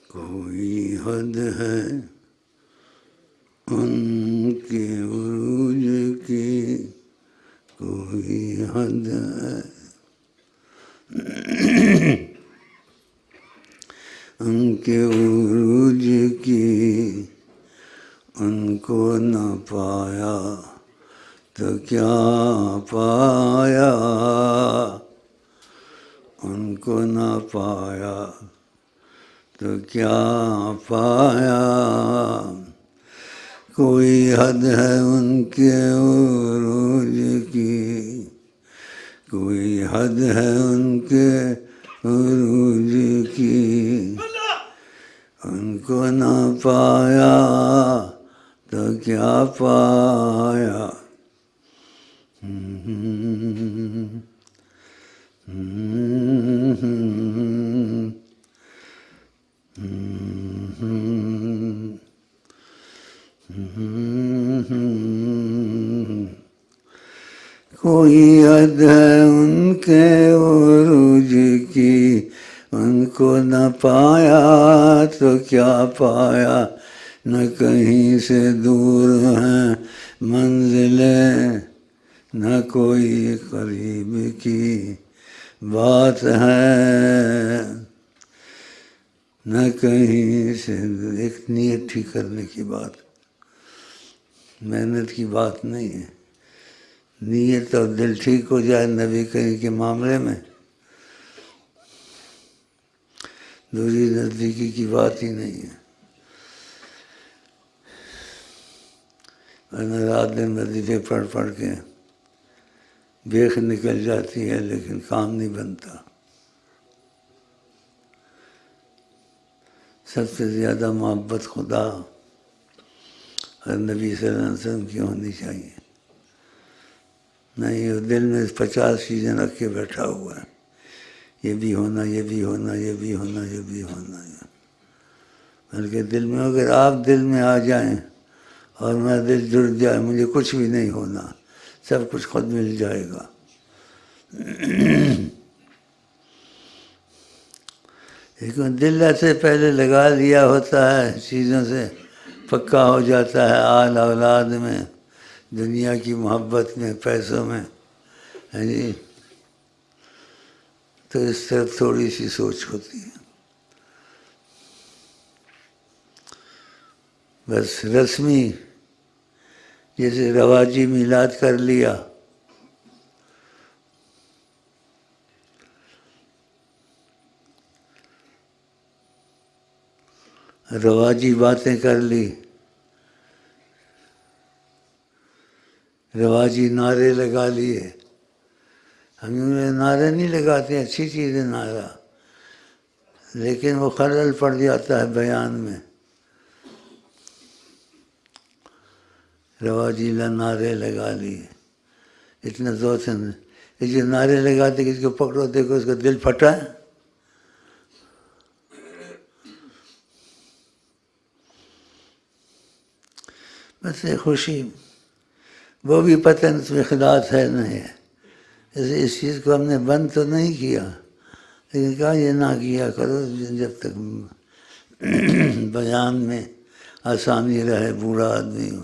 کوئی حد ہے ان کے عروج کی، کوئی حد ہے ان کے عروج کی، ان کو نہ پایا تو کیا پایا، ان کو نہ پایا تو کیا پایا، کوئی حد ہے ان کے عروج کی، کوئی حد ہے ان کے عروج کی، ان کو نہ پایا تو کیا پایا۔ کوئی حد ہے ان کے عروج کی، ان کو نہ پایا تو کیا پایا، نہ کہیں سے دور ہیں منزلیں، نہ کوئی قریب کی بات ہے، نہ کہیں سے ایک نیت ٹھیک کرنے کی بات، محنت کی بات نہیں ہے، نیت اور دل ٹھیک ہو جائے نبی کریم کے معاملے میں، دوری نزدیکی کی بات ہی نہیں ہے، ورنہ رات دن وظیفے پڑھ پڑھ کے بیخ نکل جاتی ہے لیکن کام نہیں بنتا۔ سب سے زیادہ محبت خدا اور نبی صلی اللہ علیہ وسلم کی ہونی چاہیے، نہیں وہ دل میں 50 چیزیں رکھ کے بیٹھا ہوا ہے، یہ بھی ہونا، یہ بھی ہونا، یہ بھی ہونا، یہ بھی ہونا، بلکہ دل میں اگر آپ دل میں آ جائیں اور میرا دل جڑ جائے، مجھے کچھ بھی نہیں ہونا، سب کچھ خود مل جائے گا۔ لیکن دل ایسے پہلے لگا لیا ہوتا ہے، چیزوں سے پکا ہو جاتا ہے، آل اولاد میں، دنیا کی محبت میں، پیسوں میں، ہے جی، تو اس طرف تھوڑی سی سوچ ہوتی ہے، بس رسمی جیسے رواجی میلاد کر لیا، رواجی باتیں کر لی، رواجی نعرے لگا لیے، ہم نعرے نہیں لگاتے، اچھی چیز ہے نعرہ، لیکن وہ خلل پڑ جاتا ہے بیان میں، رواجی نعرے لگا لیے، اتنا زور سے جو نعرے لگاتے کسی کو پکڑو دیکھو اس کا دل پھٹا ہے، بس یہ خوشی، وہ بھی پتہ نہیں اس میں اخلاص ہے نہیں ہے، اس چیز کو ہم نے بند تو نہیں کیا، لیکن کہا یہ نہ کیا کرو جب تک بیان میں آسانی رہے، بوڑھا آدمی ہو۔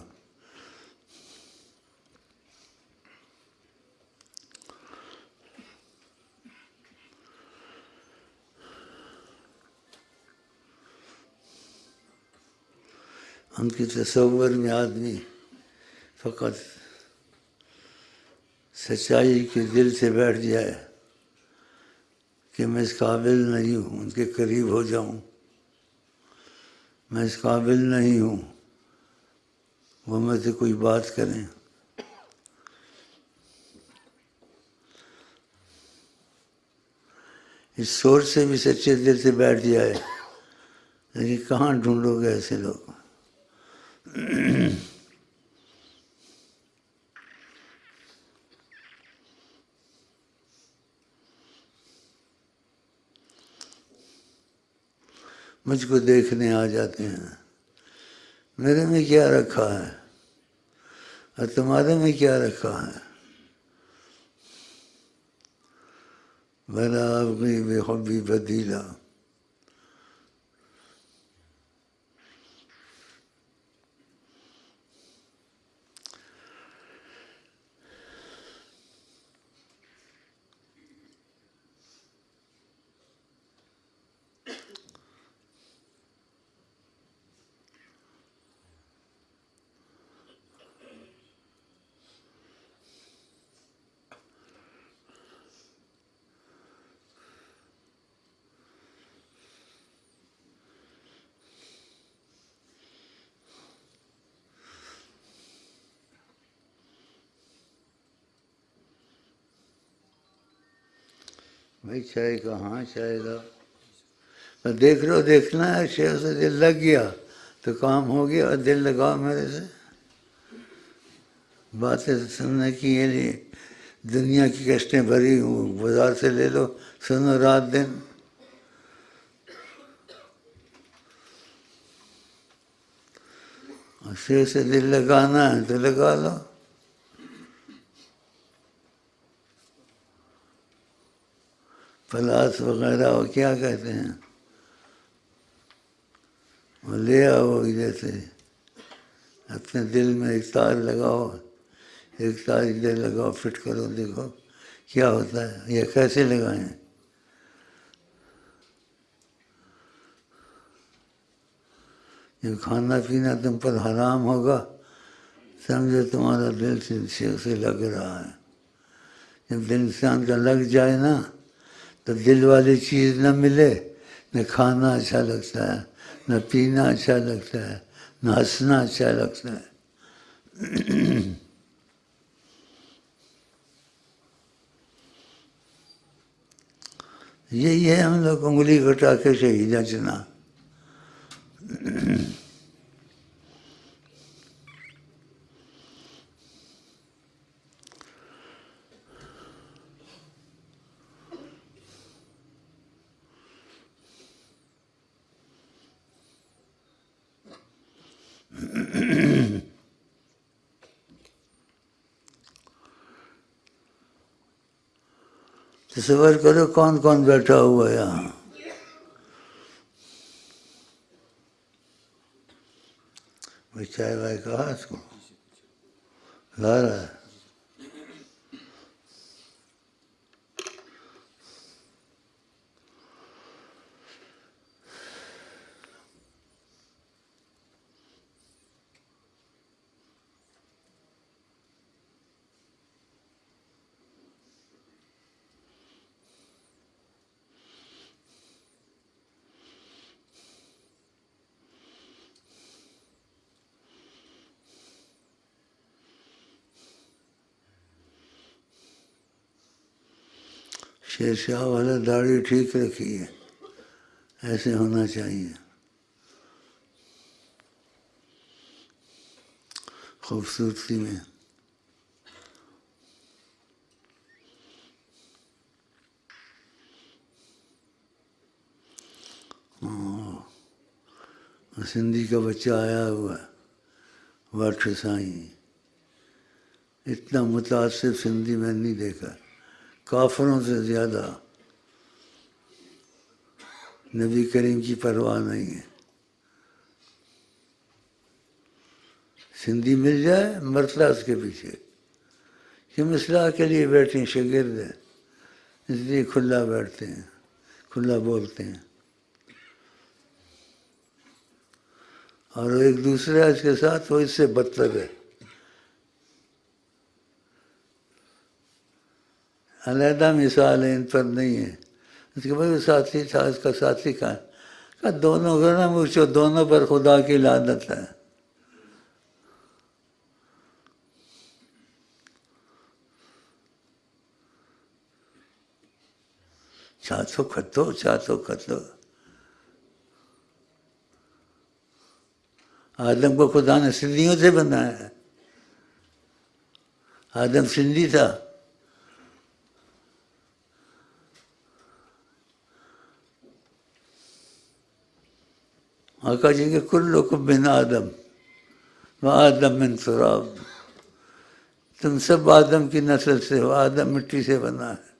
ان کی تصور میں آدمی فقط سچائی کے دل سے بیٹھ جائے کہ میں اس قابل نہیں ہوں ان کے قریب ہو جاؤں، میں اس قابل نہیں ہوں وہ مجھ سے کوئی بات کریں، اس سوچ سے بھی سچے دل سے بیٹھ جائے، لیکن کہاں ڈھونڈو گے ایسے لوگ؟ مجھ کو دیکھنے آ جاتے ہیں، میرے میں کیا رکھا ہے اور تمہارے میں کیا رکھا ہے، بھلا ابھی بے حبی بدیلا، بھائی چائے کہاں چائے لاؤ، دیکھ لو دیکھنا ہے، شیخ سے دل لگ گیا تو کام ہو گیا، اور دل لگاؤ میرے سے، باتیں سننے کی یہ لیے دنیا کی کشتیں بھری ہوں، بازار سے لے لو، سنو رات دن. اور شیخ سے دل لگانا ہے تو لگا لو. پلاس وغیرہ وہ کیا کہتے ہیں، وہ لے آؤ جیسے اپنے دل میں ایک تار لگاؤ، ایک تار ادھر لگاؤ، فٹ کرو، دیکھو کیا ہوتا ہے. یہ کیسے لگائیں؟ جب کھانا پینا تم پر حرام ہوگا سمجھو تمہارا دل سے لگ رہا ہے. جب دل انسان کا لگ جائے نا تو دل والی چیز نہ ملے، نہ کھانا اچھا لگتا ہے، نہ پینا اچھا لگتا ہے، نہ ہنسنا اچھا لگتا ہے. یہی ہے ہم لوگ انگلی کٹا کے شہیداں چنا. تصور کرو کون کون بیٹھا ہوا ہے یہاں. بھائی چائے وائے کہا اس کو لا رہا ہے. شیر شاہ والا داڑھی ٹھیک رکھی ہے، ایسے ہونا چاہیے. خوبصورتی میں سندھی کا بچہ آیا ہوا ہے، واٹر سائیں، اتنا متاثر سندھی میں نہیں دیکھا، کافروں سے زیادہ. نبی کریم کی پرواہ نہیں ہے. سندھی مل جائے مرتلہ اس کے پیچھے، کہ اصلاح کے لیے بیٹھے ہیں، شاگرد ہیں، اس لیے کھلا بیٹھتے ہیں، کھلا بولتے ہیں. اور ایک دوسرے اس کے ساتھ وہ اس سے بدتر ہے. علیحدہ مثال ہے، ان پر نہیں ہے. اس کے بعد ساتھی تھا، اس کا ساتھی کہا دونوں کو نہ پوچھو، دونوں پر خدا کی لعنت ہے. چاتو کھتو. آدم کو خدا نے سندھیوں سے بنایا ہے. آدم سندھی تھا. آقا جی کہ کلکم من آدم و آدم من تراب، تم سب آدم کی نسل سے ہو، آدم مٹی سے بنا ہے.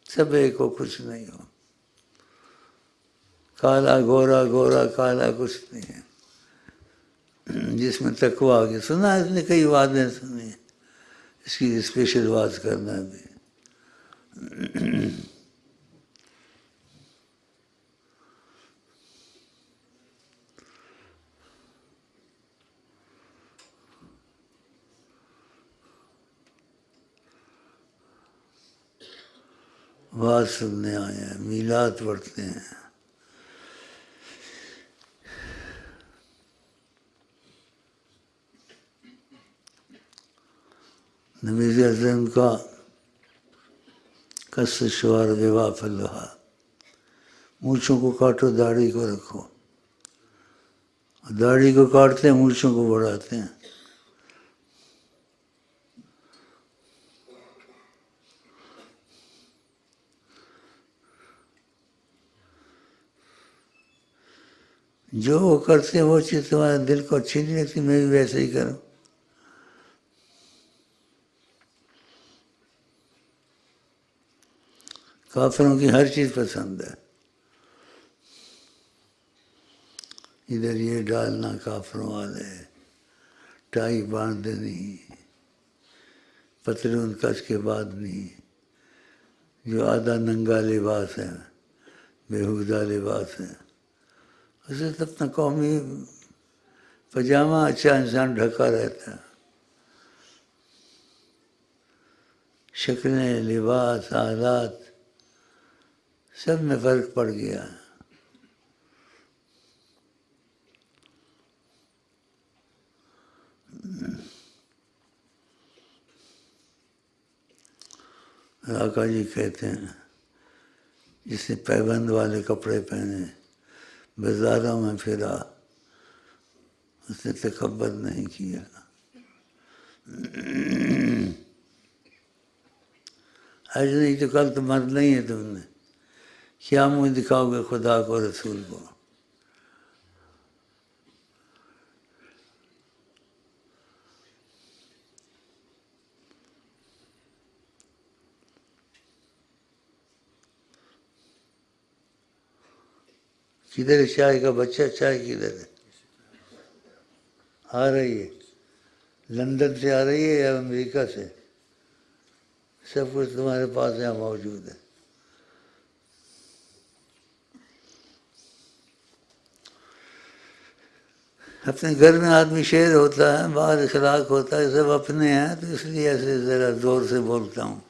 سب ایک ہو، کچھ نہیں ہو. کالا گورا، گورا کالا کچھ نہیں ہے. جس میں تقویٰ آ گیا. سنا اس نے کئی باتیں سنی، اس کی اسپیشل بات کرنا بھی. بات سننے آئے ہیں، میلاد پڑھتے ہیں. نبی صلی اللہ علیہ وسلم کا کس شوار ووا فلوہا، مونچھوں کو کاٹو داڑھی کو رکھو، داڑھی کو کاٹتے ہیں مونچھوں کو بڑھاتے ہیں۔ جو وہ کرتے ہیں وہ چیز تمہارے دل کو اچھی نہیں لگتی، میں بھی ویسے ہی کروں۔ کافروں کی ہر چیز پسند ہے، ادھر یہ ڈالنا کافروں والے، ٹائی باندھ دینی، پتلون کس کے بعد نہیں، جو آدھا ننگا لباس ہے، بےہودہ لباس ہے۔ اسے تو اپنا قومی پاجامہ اچھا انسان ڈھکا رہتا ہے۔ شکلیں، لباس، حالات سب میں فرق پڑ گیا ہے۔ آقا جی کہتے ہیں جس نے پیبند والے کپڑے پہنے بازاروں میں پھرا، اس نے تکبر نہیں کیا۔ آج نہیں تو کل تو مرنا ہی ہے تم نے، کیا منہ دکھاؤ گے خدا کو رسول کو؟ کدھر ہے چائے کا بچہ؟ چائے کدھر ہے؟ آ رہی ہے لندن سے آ رہی ہے یا امریکہ سے؟ سب کچھ تمہارے پاس یہاں موجود ہے۔ اپنے گھر میں آدمی شیر ہوتا ہے، باہر اخلاق ہوتا ہے، سب اپنے ہیں، تو اس لیے ایسے ذرا زور سے بولتا ہوں۔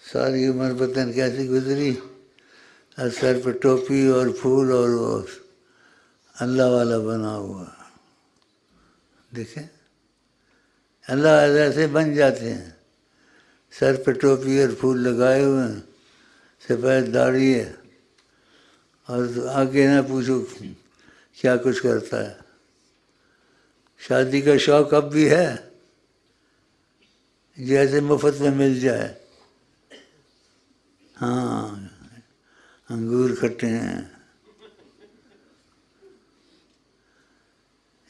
ساری عمر پتن کیسی گزری، اور سر پہ ٹوپی اور پھول اور وہ اللہ والا بنا ہوا۔ دیکھیں اللہ ایسے بن جاتے ہیں، سر پہ ٹوپی اور پھول لگائے ہوئے ہیں، سفید داڑھی ہے، اور آگے نہ پوچھو کیا کچھ کرتا ہے۔ شادی کا شوق اب بھی ہے، جیسے مفت میں مل جائے۔ ہاں انگور کھٹے ہیں،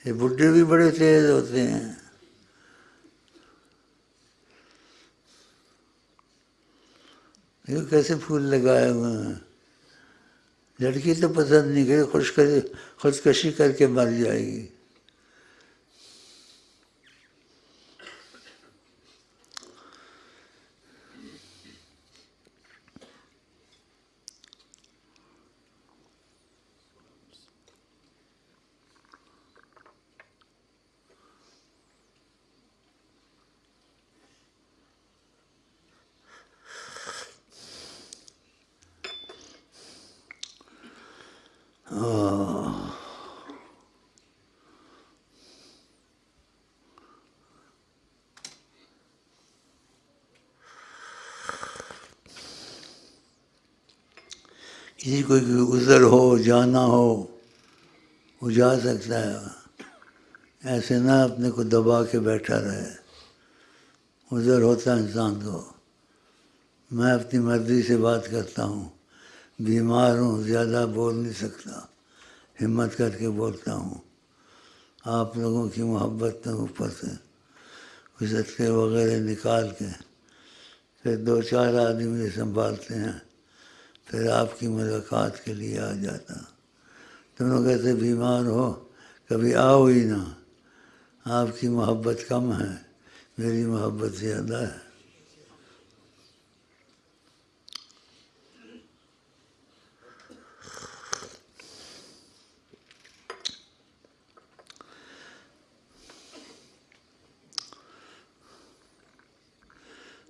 یہ بڈھے بھی بڑے تیز ہوتے ہیں۔ یہ کیسے پھول لگائے ہوئے ہیں، لڑکی تو پسند نہیں کرے، خودکشی کر کے مر جائے گی۔ کسی کو عذر ہو، جانا ہو، وہ جا سکتا ہے، ایسے نہ اپنے کو دبا کے بیٹھا رہے۔ عذر ہوتا ہے انسان کو، میں اپنی مرضی سے بات کرتا ہوں، بیمار ہوں، زیادہ بول نہیں سکتا، ہمت کر کے بولتا ہوں۔ آپ لوگوں کی محبت میں اوپر سے کچھ صدقے وغیرہ نکال کے پھر 2-4 آدمی مجھے سنبھالتے ہیں، پھر آپ کی ملاقات کے لیے آ جاتا۔ تم لوگ ایسے بیمار ہو کبھی آؤ ہی نہ، آپ کی محبت کم ہے، میری محبت زیادہ ہے۔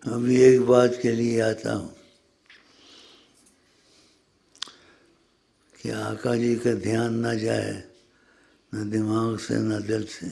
ابھی ایک بات کے لیے آتا ہوں کہ آقا جی کا دھیان نہ جائے نہ دماغ سے نہ دل سے.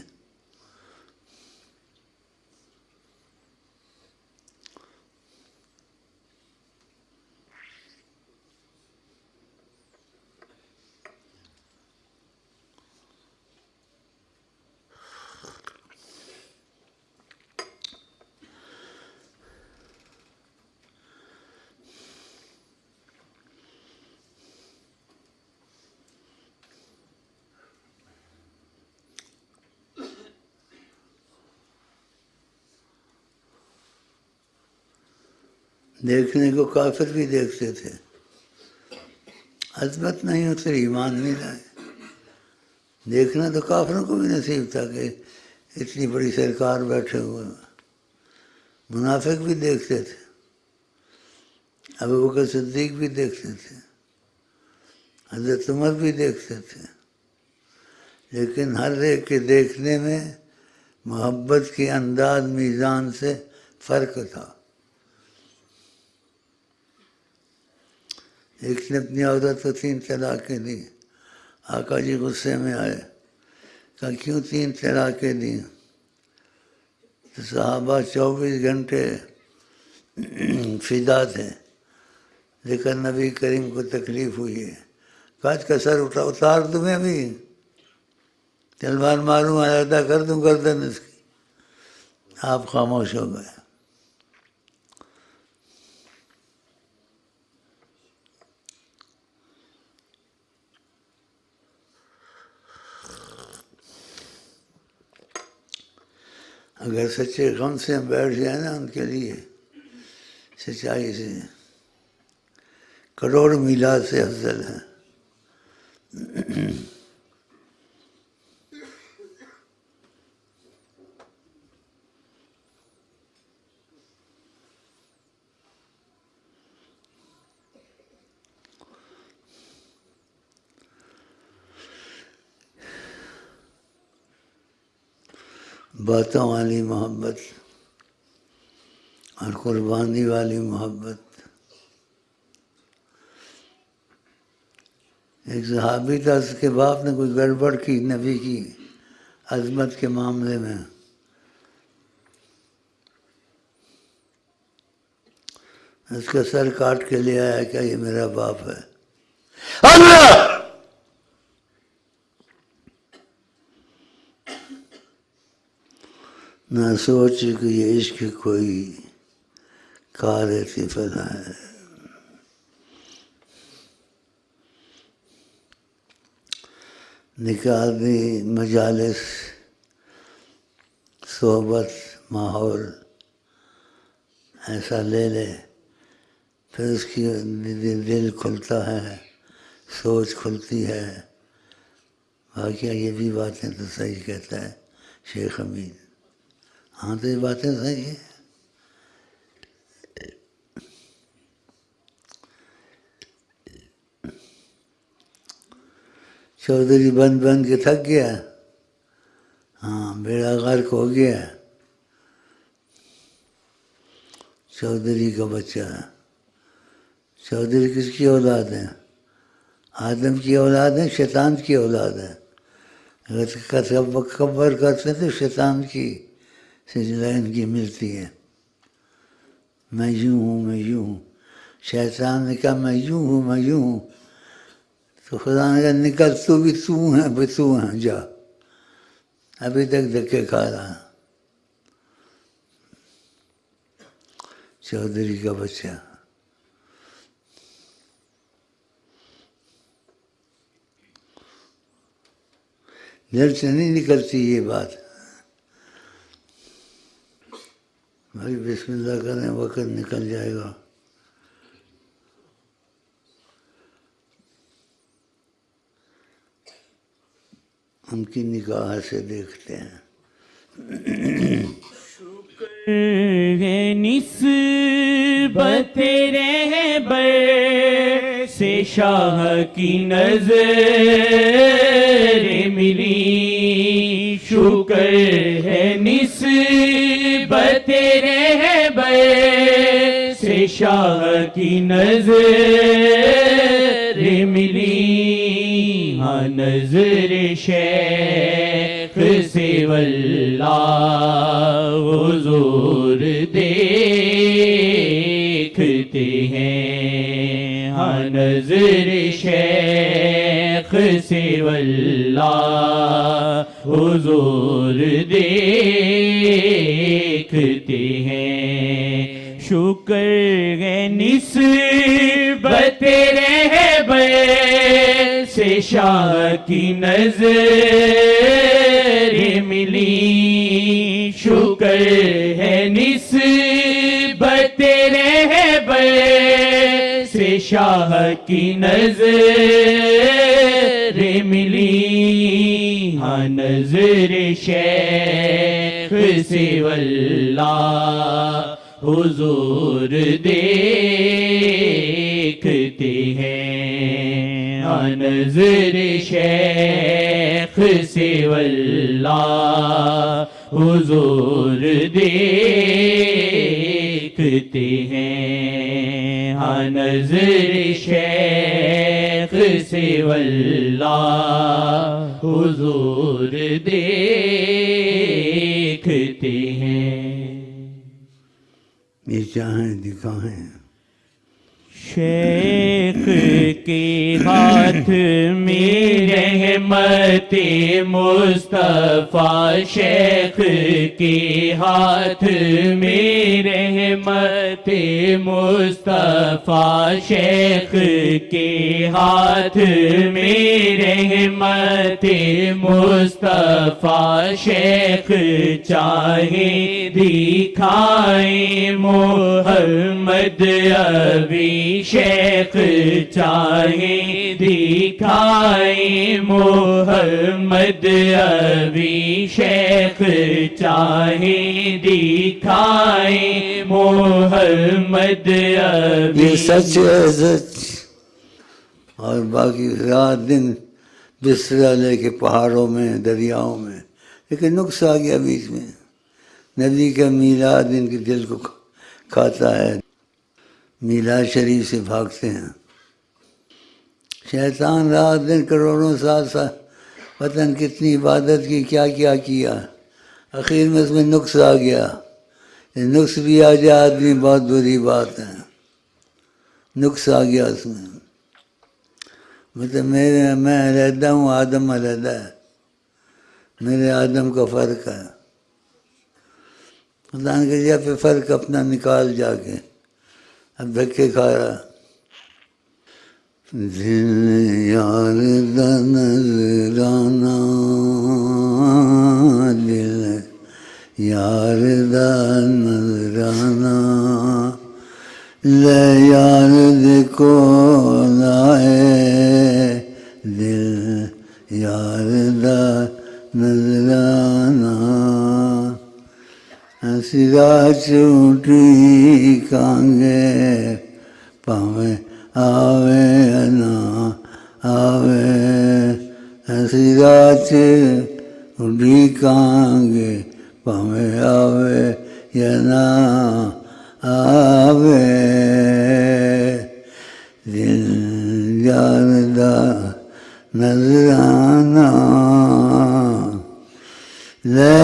دیکھنے کو کافر بھی دیکھتے تھے، عظمت نہیں اتری، ایمان نہیں لائے. دیکھنا تو کافروں کو بھی نصیب تھا کہ اتنی بڑی سرکار بیٹھے ہوئے. منافق بھی دیکھتے تھے، ابوبکر صدیق بھی دیکھتے تھے، حضرت عمر بھی دیکھتے تھے، لیکن ہر ایک کے دیکھنے میں محبت کے انداز میزان سے فرق تھا. ایک نے اپنی عورت کو 3 طلاقیں دی. آقا جی غصے میں آئے، کہا کیوں 3 طلاقیں دیں؟ تو صحابہ 24 گھنٹے فدا تھے، لیکن نبی کریم کو تکلیف ہوئی ہے. کاج کا سر اتار دوں میں بھی، تلوار ماروں، علیحدہ کر دوں گردن اس کی. آپ خاموش ہو گئے. اگر سچے غم سے ہم بیٹھ جائیں نا، ان کے لیے سچائی سے کروڑ میلاد سے افضل ہے. باتوں والی محبت اور قربانی والی محبت. ایک صحابی تھا، اس کے باپ نے کوئی گڑبڑ کی نبی کی عظمت کے معاملے میں. اس کا سر کاٹ کے لے آیا کہ یہ میرا باپ ہے. اللہ! نہ سوچ کہ یہ عشق کوئی کار طفل ہے. نکال دی مجالس، صحبت، ماحول ایسا لے لے، پھر اس کی دل کھلتا ہے، سوچ کھلتی ہے. واقعہ یہ بھی باتیں تو صحیح کہتا ہے شیخ حمید. ہاں تو یہ باتیں صحیح ہیں. چودھری بن کے تھک گیا، ہاں بیڑا غرق ہو گیا. چودھری کا بچہ. چودھری کس کی اولاد ہے؟ آدم کی اولاد ہے، شیطان کی اولاد ہے. اگر تکبر کرتے تو شیطان کی سجدہ ان کی ملتی ہے. میں یوں ہوں، میں یوں ہوں. شیطان نے کہا میں یوں ہوں، میں یوں ہوں. تو خدا نے کہا نکل، تو بھی تو ہے، بھی تو ہے، جا. ابھی تک دھکے کھا رہا. چودھری کا بچہ. دل سے نہیں نکلتی یہ بات. بھائی بسم اللہ کریں، وقت نکل جائے گا. ان کی نگاہ سے دیکھتے ہیں. شکر ہے نسبت رہبر سے شاہ کی نظر ملی. شکر ہے نسبت رہبر سے شاہ کی نظر ملی. ہاں نظر شیخ سے واللہ حضور دیکھتے ہیں، ہاں نظر شیخ سے واللہ حضور دیکھتے ہیں۔ شکر ہے نسبت رہبر سے شاہ کی نظر ملی، شکر ہے نسبت رہبر سے شاہ کی نظر ملی، ہاں نظر شیخ سے واللہ حضور دیکھتے ہیں، ہاں نظر شیخ سے واللہ حضور دیکھتے ہیں، ہاں نظر شیخ سے واللہ حضور دیکھتے ہیں۔ یہ چاہیں دکھائیں، شیخ کے ہاتھ میں رحمت مصطفیٰ، شیخ کے ہاتھ میں رحمت مصطفیٰ، شیخ کے ہاتھ میں رحمت مصطفیٰ، شیخ چاہے دکھائیں محمد ابھی، شیخ چاہے دکھائیں محمد ابھی، شیخ چاہے دکھائیں محمد ابھی۔ یہ سچ ہے سچ، اور باقی رات دن بستر لے کے پہاڑوں میں دریاؤں میں، لیکن نقص آ گیا بیچ میں، نبی کا میلاد ان کے دل کو کھاتا ہے، میلاد شریف سے بھاگتے ہیں۔ شیطان رات دن کروڑوں سال پتہ نہیں کتنی عبادت کی، کیا کیا کیا، آخر میں اس میں نقص آ گیا۔ یہ نقص بھی آ جائے آدمی بہت بری بات ہے، نقص آ گیا اس میں۔ مطلب میں علیحدہ ہوں، آدم علیحدہ ہے، میرے آدم کا فرق ہے، خدا نے کہا پہ فرق اپنا نکال جا کے، اب دھکے کھا رہا۔ دل یار دا نظرانہ، دل یار دا نظرانہ، لے یار دے کول آئے، دل یار دا نظرانہ، سرا چوٹی کانگے پاویں آوے نہ آوے، سرا چوٹی کانگے پاویں آوے یا نہ آوے، دل یار دا نظرانہ، لے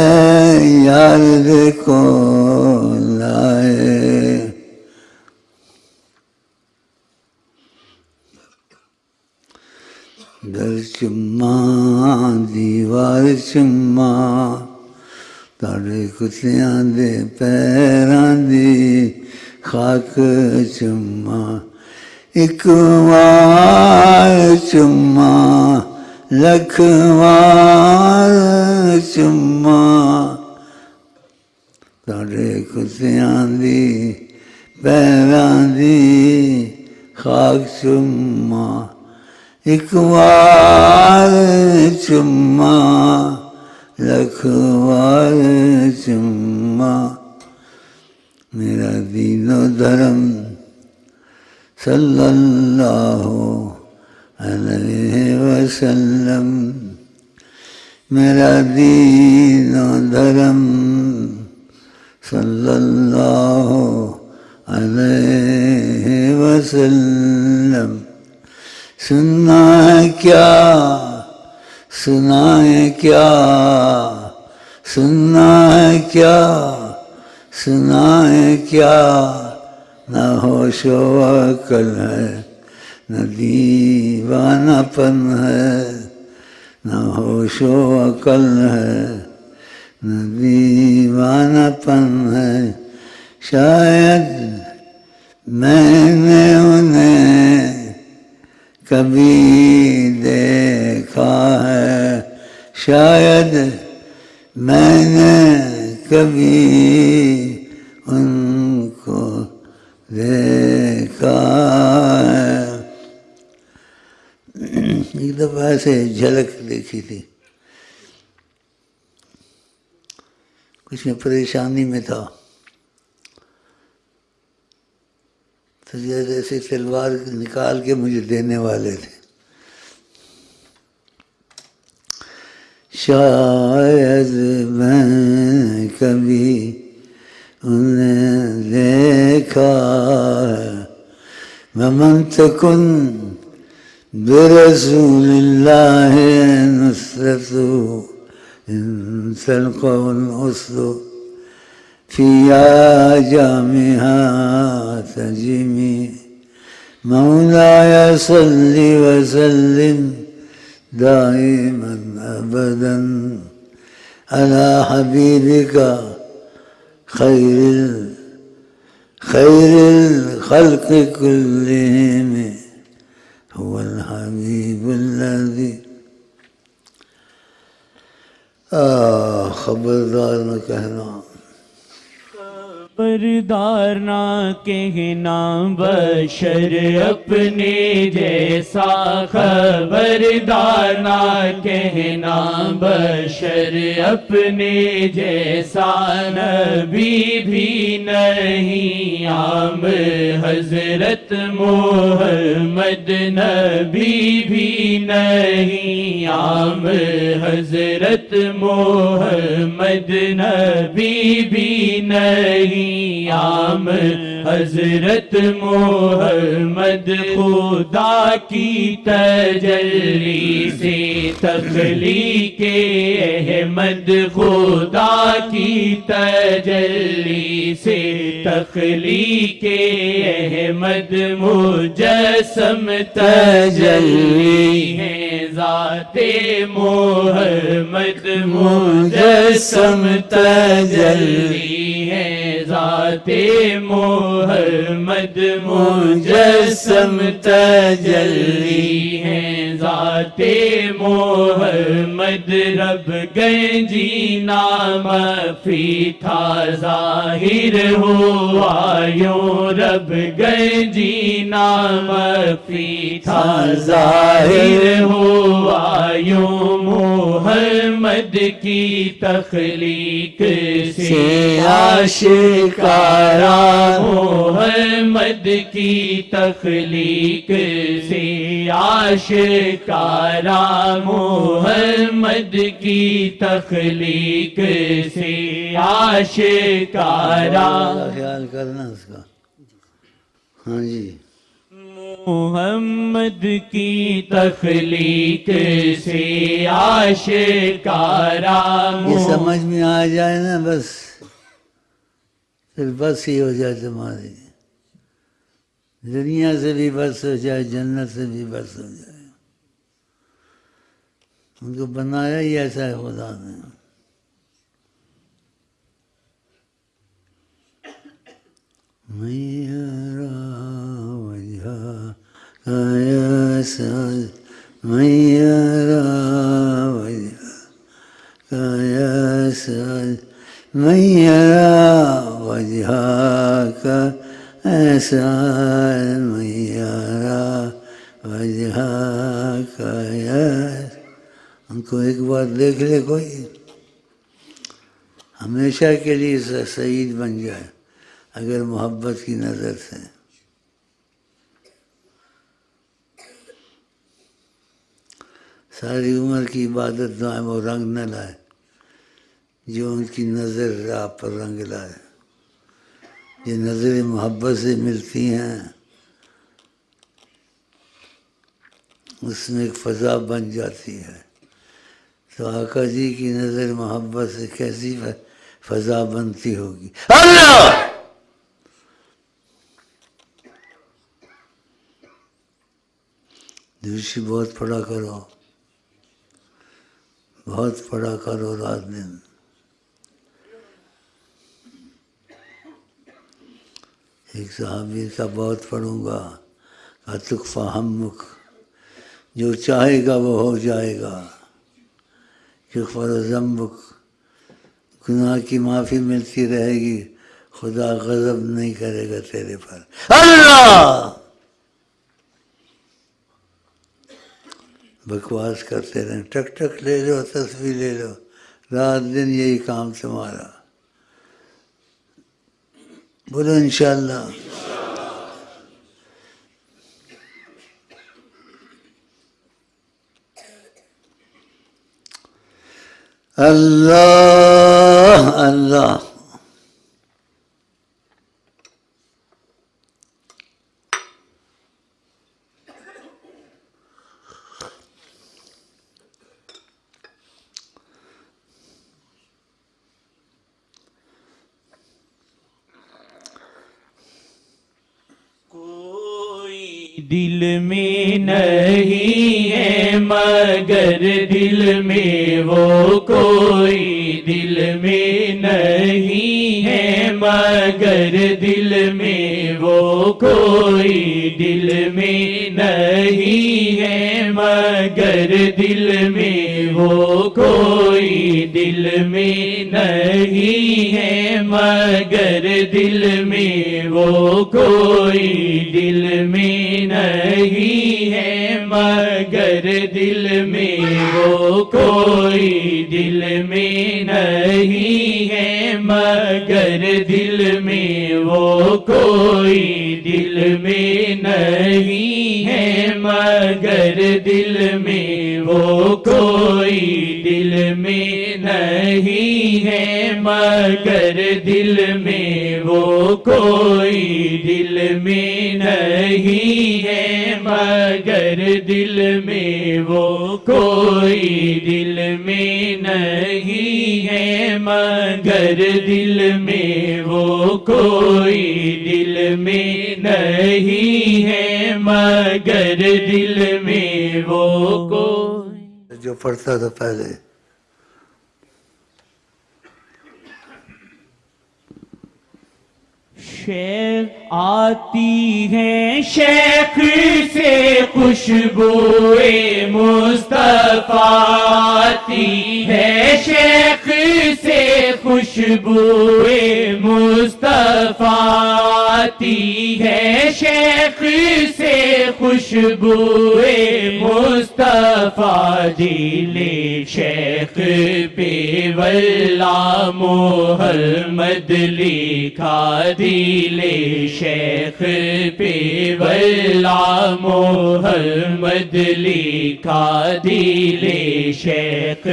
یار دے کول آئے۔ در چما دیوار چما، تاڑے کتیاں دے پیراں دی خاک چما، ایک وار چما لکھ وار چما، تاڑے کتیاں دی پیراں دی خاک چما، ایک وار چما لکھ وار چما، میرا دین و دھرم صلی اللہ علیہ وسلم، میرا دین و دھرم صلی اللہ علیہ وسلم، سننا کیا سنائیں کیا سننا ہے کیا سنائیں کیا نہ ہوش و عقل ہے نہ دیوانہ پن ہے نہ ہوش و عقل ہے نہ دیوانہ پن ہے شاید میں نے انہیں کبھی دیکھا ہے شاید میں نے کبھی ان کو دیکھا ہے۔ ایک دفعہ ایسے جھلک دیکھی تھی، کچھ میں پریشانی میں تھا تو جیسے تلوار نکال کے مجھے دینے والے تھے۔ شاید میں کبھی انہیں دیکھا ہے ومن تکن برسول اللہ نصرت ان تلقوا الاسد فی جامها تجمی مولاي صل وسلم دائما ابدا على حبيبك خير الخلق كلهم هو الحبيب الذي خبردار نہ کہنا خبردار نہ کہنا بشر اپنے جیسا خبردار نہ کہنا بشر اپنے جیسا نبی بھی نہیں عام حضرت محمد نبی بھی نہیں عام حضرت محمد نبی بھی نہیں عام حضرت محمد خدا کی تجلی سے تخلیق احمد خدا کی تجلی سے تخلیق احمد مجسم تجلی ہے ذات محمد مجسم تجلی ہے ذات محمد مجسم تجلی ہے ذات محمد رب گنجی نام فی تھا ظاہر ہوا یوں رب گنجی نام فی تھا ظاہر ہوا یوں محمد کی تخلیق سے آشکارا محمد کی تخلیق سے آشکارا محمد کی تخلیق سے آشکارا خیال کرنا اس کا۔ ہاں جی، محمد کی تخلیق سے آشکارا یہ سمجھ میں آ جائے نا بس پھر بس ہی ہو جائے تمہاری، دنیا سے بھی بس ہو جائے جنت سے بھی بس ہو جائے۔ ان کو بنایا ہی ایسا ہے خدا نے۔ میرا وجہ کا سد میرا وجہ کا سد میرا وجہ کا ایسا میرا وجہ کا ان کو ایک بار دیکھ لے کوئی ہمیشہ کے لیے سعید بن جائے اگر محبت کی نظر سے۔ ساری عمر کی عبادت دعائیں وہ رنگ نہ لائے جو ان کی نظر آپ پر رنگ لائے۔ یہ نظر محبت سے ملتی ہیں، اس میں ایک فضا بن جاتی ہے، تو آقا جی کی نظر محبت سے کیسی فضا بنتی ہوگی. اللہ دوسری بہت پڑھا کرو، بہت پڑھا کرو رات دن. ایک صحابی کا بہت پڑھوں گا، اتقفا ہمک، جو چاہے گا وہ ہو جائے گا. یغفر ذنبک، گناہ کی معافی ملتی رہے گی، خدا غضب نہیں کرے گا تیرے پر. اللہ بکواس کرتے رہیں، ٹک ٹک لے لو، تسبیح لے لو، رات دن یہی کام تمہارا. بولو انشاءاللہ. اللہ اللہ دل میں نہیں ہے مگر دل میں وہ کوئی، دل میں نہیں ہے مگر دل میں وہ کوئی، دل میں نہیں ہے مگر دل میں وہ کوئی، دل میں نہیں ہے مگر دل میں وہ کوئی، دل میں نہیں ہے مگر دل میں وہ کوئی، دل میں نہیں ہے مگر دل میں وہ کوئی، دل میں نہیں ہے مگر دل میں وہ کوئی، دل میں نہیں ہے مگر دل میں وہ کوئی، دل میں نہیں ہے مگر دل میں وہ کوئی، دل میں نہیں ہے مگر دل میں وہ کوئی، دل میں نہیں ہے مگر دل میں وہ کوئی. جو پڑھتا تھا پہلے شیخ آتی ہے شیخ سے خوشبوئے مصطفیٰ، آتی ہے شیخ سے خوشبوئے مصطفیٰ، آتی ہے شیخ سے خوشبوئے مصطفیٰ. دل شیخ پہ واللہ محمد لکھا، دل شیخ پہ واللہ محمد لکھا، دل شیخ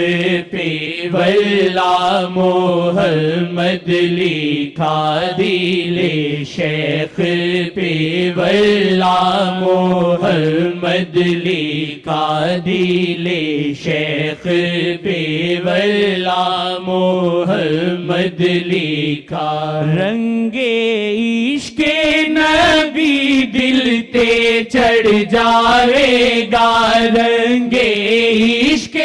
پہ واللہ محمد لکھا، دل شیخ پہ واللہ محمد لکھا، دل شیخ پہ واللہ محمد لکھا. رنگے عشق نبی دل تے چڑھ جائے گا، رنگے عشق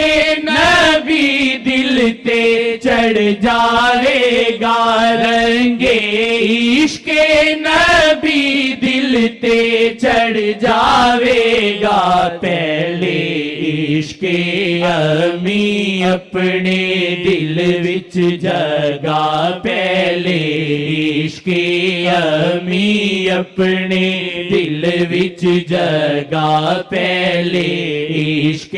نبی دل تے چڑھ جائے گا، رنگے عشق نبی دل تے چڑھ جائے گا. پہلے عشق امی اپنے دل وچ جگا، پہلے عشق امی اپنے دل وچ جگا، پہلے عشق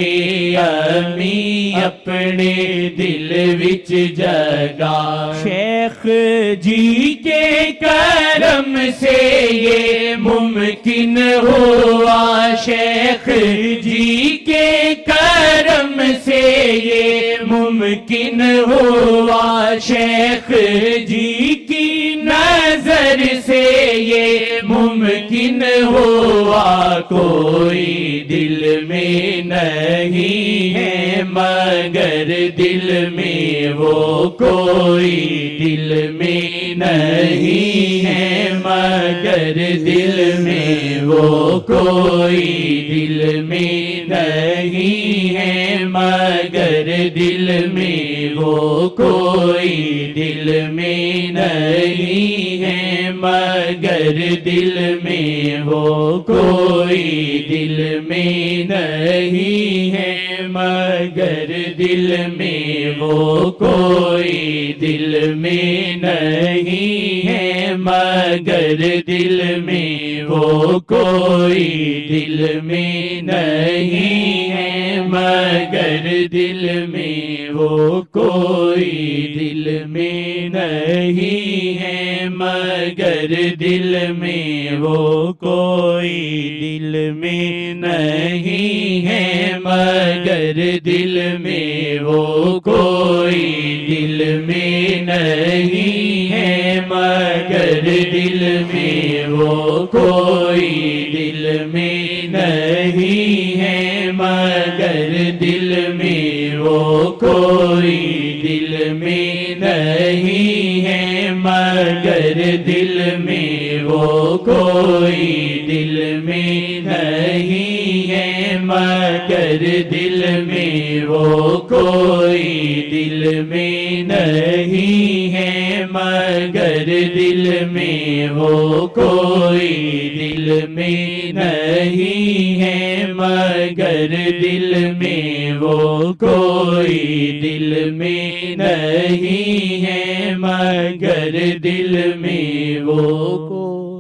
امی اپنے دل وچ جگا. شیخ جی کے کرم سے یہ ممکن ہوا، شیخ جی کے کرم سے یہ ممکن ہوا، شیخ جی کی نظر سے یہ ممکن ہوا، کوئی دل میں نہیں ہے مگر دل میں وہ کوئی دل میں نہیں ہے مگر دل میں وہ کوئی دل میں نہیں ہے مگر دل میں وہ کوئی دل میں نہیں ہے مگر دل میں وہ کوئی دل میں نہیں ہے مگر دل میں وہ کوئی دل میں نہیں ہے مگر دل میں وہ کوئی دل میں نہیں ہے مگر دل میں وہ کوئی دل میں نہیں ہے مگر دل میں وہ کوئی دل میں نہیں ہے مگر دل میں وہ کوئی دل میں نہیں ہے مگر دل میں وہ کوئی دل میں نہیں ہے مگر دل میں وہ کوئی دل میں نہیں ہے مگر دل میں وہ کوئی دل میں نہیں ہے مگر دل میں وہ کوئی دل میں نہیں ہے مگر دل میں وہ کوئی دل میں نہیں ہے مگر دل میں وہ کوئی دل میں نہیں ہے مگر دل میں وہ کوئی